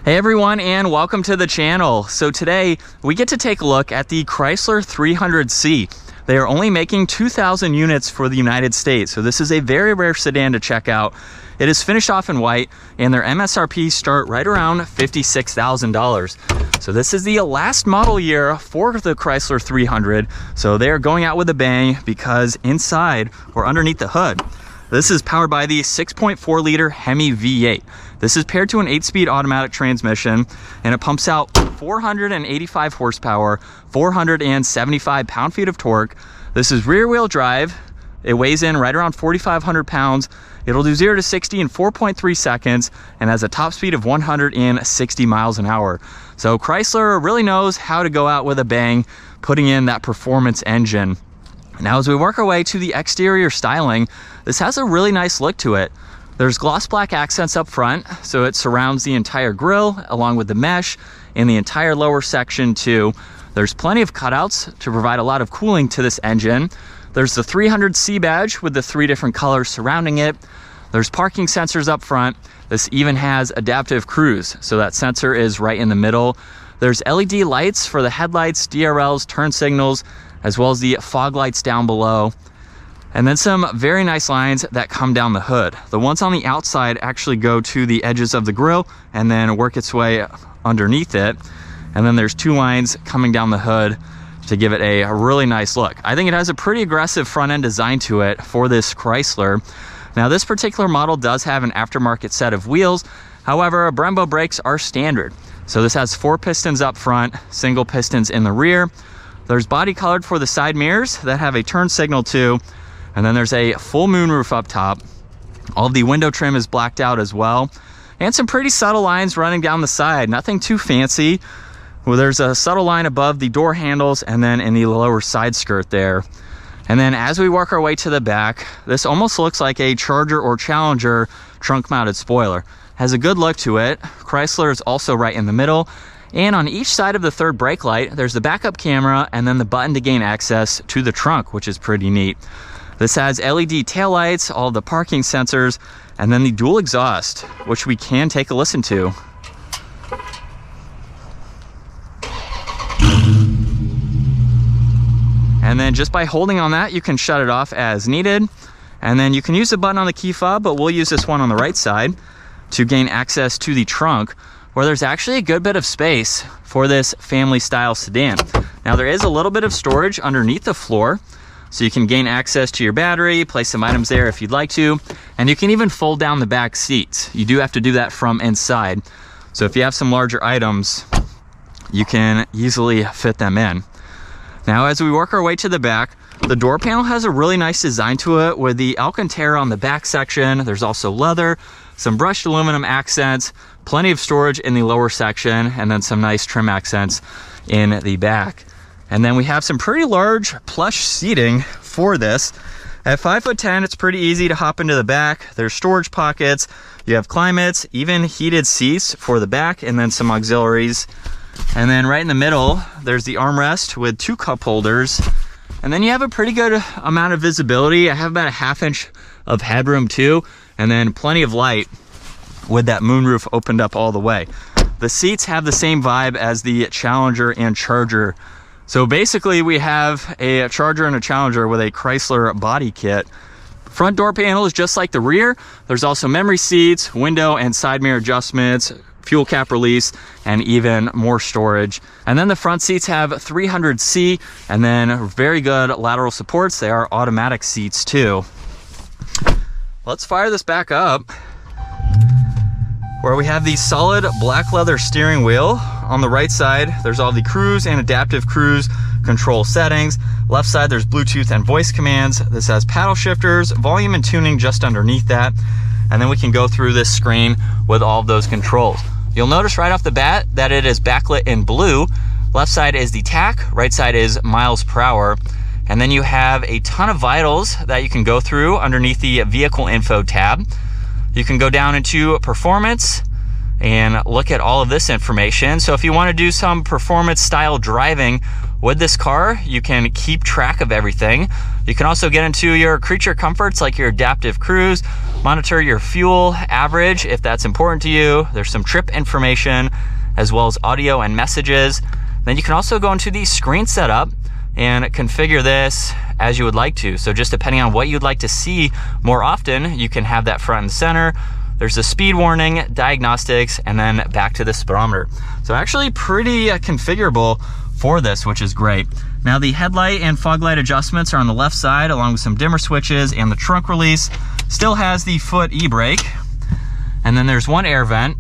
Hey everyone, and welcome to the channel. So today we get to take a look at the Chrysler 300C. They are only making 2,000 units for the United States, so this is a very rare sedan to check out. It is finished off in white, and their MSRP start right around $56,000. So this is the last model year for the Chrysler 300, so they are going out with a bang because inside or underneath the hood, this is powered by the 6.4 liter Hemi V8. This is paired to an 8-speed automatic transmission, and it pumps out 485 horsepower, 475 pound-feet of torque. This is rear-wheel drive. It weighs in right around 4,500 pounds. It'll do 0 to 60 in 4.3 seconds and has a top speed of 160 miles an hour. So Chrysler really knows how to go out with a bang, putting in that performance engine. Now, as we work our way to the exterior styling, this has a really nice look to it. There's gloss black accents up front, so it surrounds the entire grille along with the mesh in the entire lower section too. There's plenty of cutouts to provide a lot of cooling to this engine. There's the 300C badge with the 3 different colors surrounding it. There's parking sensors up front. This even has adaptive cruise, so that sensor is right in the middle. There's LED lights for the headlights, DRLs, turn signals, as well as the fog lights down below. And then some very nice lines that come down the hood. The ones on the outside actually go to the edges of the grille and then work its way underneath it. And then there's 2 lines coming down the hood to give it a really nice look. I think it has a pretty aggressive front end design to it for this Chrysler. Now, this particular model does have an aftermarket set of wheels. However, Brembo brakes are standard. So this has 4 pistons up front, single pistons in the rear. There's body colored for the side mirrors that have a turn signal too. And then there's a full moonroof up top. All of the window trim is blacked out as well. And some pretty subtle lines running down the side. Nothing too fancy. Well, there's a subtle line above the door handles and then in the lower side skirt there. And then as we work our way to the back, this almost looks like a Charger or Challenger trunk mounted spoiler. Has a good look to it. Chrysler is also right in the middle. And on each side of the third brake light, there's the backup camera and then the button to gain access to the trunk, which is pretty neat. This has LED taillights, all the parking sensors, and then the dual exhaust, which we can take a listen to. And then just by holding on that, you can shut it off as needed. And then you can use the button on the key fob, but we'll use this one on the right side to gain access to the trunk, where there's actually a good bit of space for this family style sedan. Now, there is a little bit of storage underneath the floor, so you can gain access to your battery, place some items there if you'd like to, and you can even fold down the back seats. You do have to do that from inside. So if you have some larger items, you can easily fit them in. Now, as we work our way to the back, the door panel has a really nice design to it with the Alcantara on the back section. There's also leather, some brushed aluminum accents, plenty of storage in the lower section, and then some nice trim accents in the back. And then we have some pretty large plush seating for this. At 5'10", it's pretty easy to hop into the back. There's storage pockets, you have climates, even heated seats for the back, and then some auxiliaries. And then right in the middle, there's the armrest with 2 cup holders. And then you have a pretty good amount of visibility. I have about a 1/2 inch of headroom too, and then plenty of light with that moonroof opened up all the way. The seats have the same vibe as the Challenger and Charger. So basically we have a Charger and a Challenger with a Chrysler body kit. Front door panel is just like the rear. There's also memory seats, window and side mirror adjustments, fuel cap release, and even more storage. And then the front seats have 300C and then very good lateral supports. They are automatic seats too. Let's fire this back up, where we have the solid black leather steering wheel. On the right side, there's all the cruise and adaptive cruise control settings. Left side, there's Bluetooth and voice commands. This has paddle shifters, volume and tuning just underneath that. And then we can go through this screen with all of those controls. You'll notice right off the bat that it is backlit in blue. Left side is the tach, right side is miles per hour. And then you have a ton of vitals that you can go through underneath the vehicle info tab. You can go down into performance and look at all of this information. So if you want to do some performance style driving with this car, you can keep track of everything. You can also get into your creature comforts like your adaptive cruise, Monitor your fuel average if that's important to you. There's some trip information as well as audio and messages. Then you can also go into the screen setup and configure this as you would like to. So just depending on what you'd like to see more often, you can have that front and center. There's a speed warning, diagnostics, and then back to the speedometer. So actually pretty configurable for this, which is great. Now the headlight and fog light adjustments are on the left side, along with some dimmer switches, and the trunk release still has the foot e-brake. And then there's one air vent.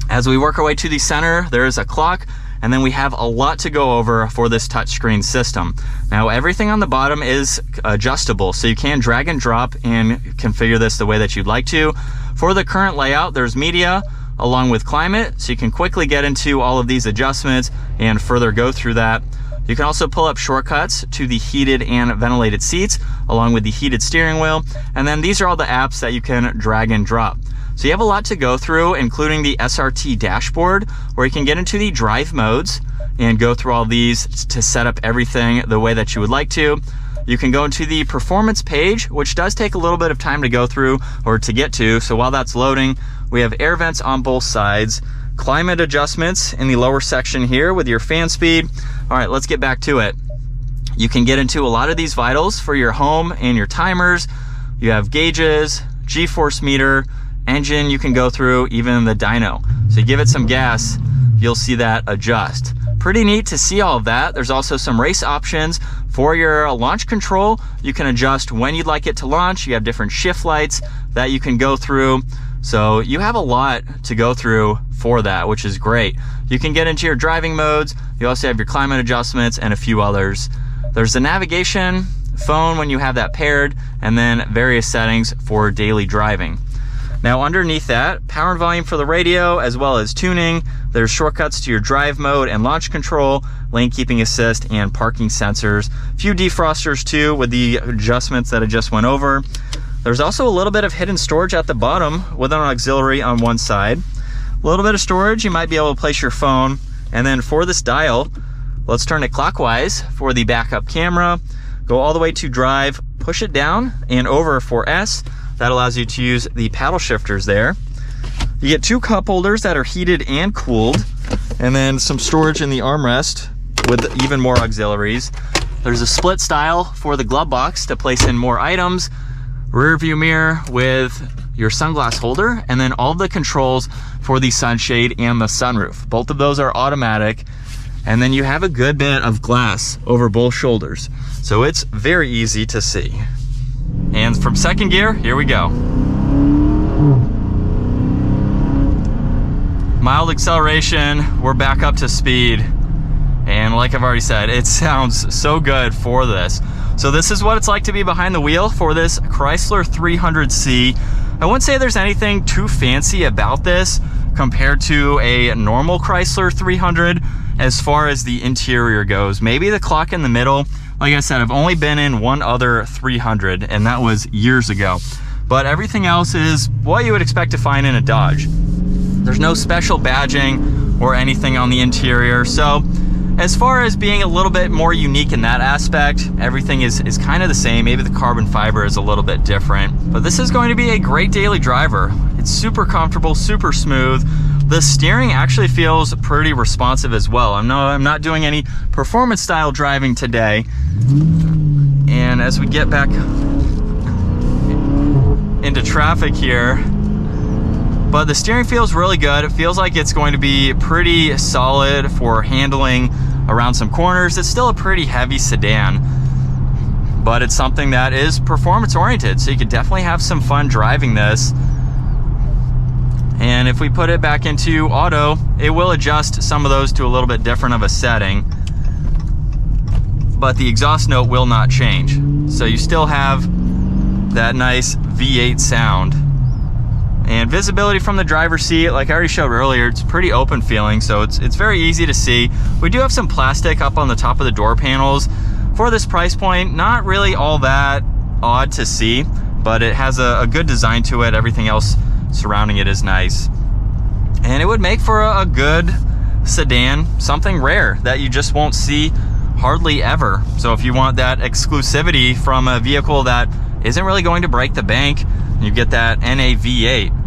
As we work our way to the center, there is a clock, and then we have a lot to go over for this touchscreen system. Now everything on the bottom is adjustable, so you can drag and drop and configure this the way that you'd like to. For the current layout, there's media along with climate, so you can quickly get into all of these adjustments and further go through that. You can also pull up shortcuts to the heated and ventilated seats along with the heated steering wheel, and then these are all the apps that you can drag and drop. So you have a lot to go through, including the SRT dashboard, where you can get into the drive modes and go through all these to set up everything the way that you would like to. You can go into the performance page, which does take a little bit of time to go through or to get to. So while that's loading, we have air vents on both sides, climate adjustments in the lower section here with your fan speed. All right, let's get back to it. You can get into a lot of these vitals for your home and your timers. You have gauges, G-force meter, engine you can go through, even the dyno. So you give it some gas, you'll see that adjust. Pretty neat to see all of that. There's also some race options for your launch control. You can adjust when you'd like it to launch. You have different shift lights that you can go through. So you have a lot to go through for that, which is great. You can get into your driving modes. You also have your climate adjustments and a few others. There's the navigation, phone when you have that paired, and then various settings for daily driving. Now underneath that, power and volume for the radio, as well as tuning. There's shortcuts to your drive mode and launch control, lane keeping assist, and parking sensors. A few defrosters too with the adjustments that I just went over. There's also a little bit of hidden storage at the bottom with an auxiliary on one side. A little bit of storage, you might be able to place your phone. And then for this dial, let's turn it clockwise for the backup camera. Go all the way to drive, push it down and over for S. That allows you to use the paddle shifters there. You get two cup holders that are heated and cooled, and then some storage in the armrest with even more auxiliaries. There's a split style for the glove box to place in more items, rear view mirror with your sunglass holder, and then all of the controls for the sunshade and the sunroof. Both of those are automatic, and then you have a good bit of glass over both shoulders. So it's very easy to see. And from second gear, here we go. Mild acceleration, we're back up to speed. And like I've already said, it sounds so good for this. So this is what it's like to be behind the wheel for this Chrysler 300C. I wouldn't say there's anything too fancy about this compared to a normal Chrysler 300 as far as the interior goes. Maybe the clock in the middle. Like I said, I've only been in one other 300, and that was years ago. But everything else is what you would expect to find in a Dodge. There's no special badging or anything on the interior. So as far as being a little bit more unique in that aspect, everything is kind of the same. Maybe the carbon fiber is a little bit different. But this is going to be a great daily driver. It's super comfortable, super smooth. The steering actually feels pretty responsive as well. I'm not doing any performance style driving today. And as we get back into traffic here, but the steering feels really good. It feels like it's going to be pretty solid for handling around some corners. It's still a pretty heavy sedan, but it's something that is performance oriented, so you could definitely have some fun driving this. And if we put it back into auto, it will adjust some of those to a little bit different of a setting, but the exhaust note will not change. So you still have that nice V8 sound. And visibility from the driver's seat, like I already showed earlier, it's pretty open feeling, so it's very easy to see. We do have some plastic up on the top of the door panels. For this price point, not really all that odd to see, but it has a good design to it. Everything else surrounding it is nice. And it would make for a good sedan, something rare that you just won't see hardly ever. So if you want that exclusivity from a vehicle that isn't really going to break the bank, You get that NA V8.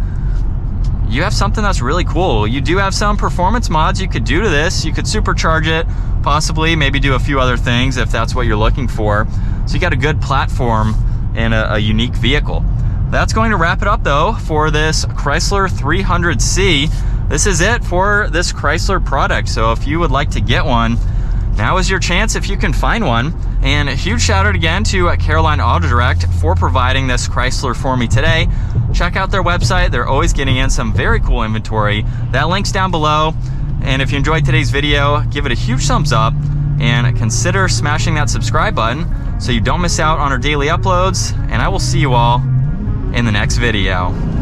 You have something that's really cool. You do have some performance mods you could do to this. You could supercharge it, possibly, maybe do a few other things if that's what you're looking for. So you got a good platform and a unique vehicle. That's going to wrap it up though for this Chrysler 300C. This is it for this Chrysler product. So if you would like to get one, now is your chance if you can find one. And a huge shout out again to Caroline Auto Direct for providing this Chrysler for me today. Check out their website. They're always getting in some very cool inventory. That link's down below. And if you enjoyed today's video, give it a huge thumbs up and consider smashing that subscribe button so you don't miss out on our daily uploads. And I will see you all in the next video.